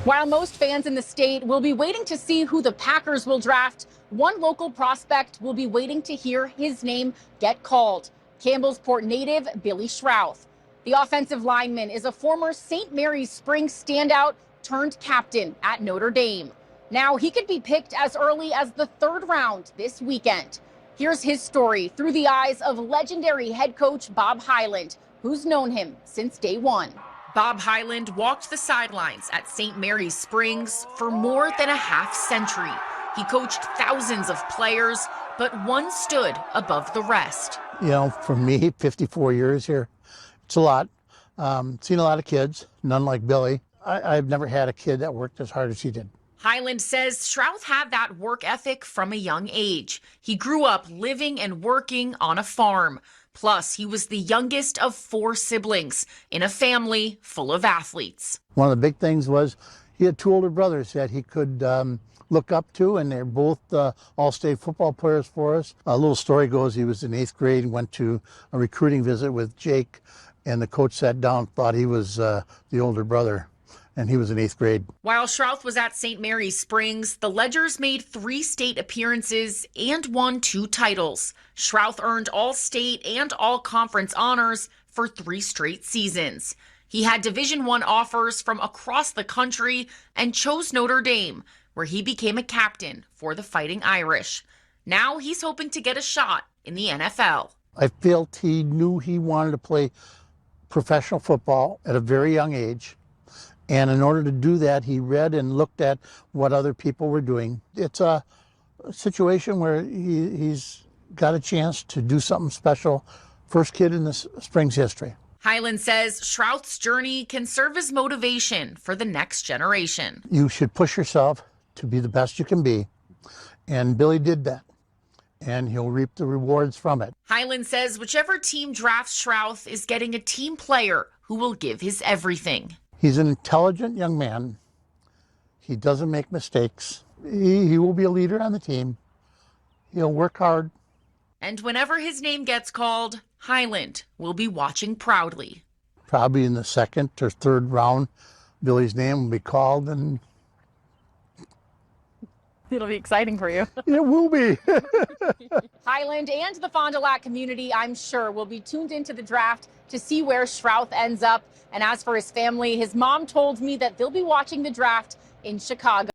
While most fans in the state will be waiting to see who the Packers will draft, one local prospect will be waiting to hear his name get called. Campbellsport native Billy Schrauth. The offensive lineman is a former St. Mary's Springs standout turned captain at Notre Dame. Now he could be picked as early as the third round this weekend. Here's his story through the eyes of legendary head coach Bob Hyland, who's known him since day one. Bob Hyland walked the sidelines at St. Mary's Springs for more than a half century. He coached thousands of players, but one stood above the rest. You know, for me, 54 years here, it's a lot. Seen a lot of kids, none like Billy. I've never had a kid that worked as hard as he did. Hyland says Schrauth had that work ethic from a young age. He grew up living and working on a farm. Plus, he was the youngest of 4 siblings in a family full of athletes. One of the big things was he had 2 older brothers that he could look up to, and they're both all-state football players for us. A little story goes he was in 8th grade and went to a recruiting visit with Jake, and the coach sat down, thought he was the older brother, and he was in 8th grade. While Schrauth was at St. Mary's Springs, the Ledgers made 3 state appearances and won 2 titles. Schrauth earned all-state and all-conference honors for 3 straight seasons. He had Division I offers from across the country and chose Notre Dame, where he became a captain for the Fighting Irish. Now he's hoping to get a shot in the NFL. I felt he knew he wanted to play professional football at a very young age. And in order to do that, he read and looked at what other people were doing. It's a situation where he's got a chance to do something special. First kid in the Springs history. Hyland says Schrauth's journey can serve as motivation for the next generation. You should push yourself to be the best you can be. And Billy did that. And he'll reap the rewards from it. Hyland says whichever team drafts Schrauth is getting a team player who will give his everything. He's an intelligent young man. He doesn't make mistakes. He will be a leader on the team. He'll work hard. And whenever his name gets called, Hyland will be watching proudly. Probably in the 2nd or 3rd round, Billy's name will be called, and it'll be exciting for you. It will be. Hyland and the Fond du Lac community, I'm sure, will be tuned into the draft to see where Schrauth ends up. And as for his family, his mom told me that they'll be watching the draft in Chicago.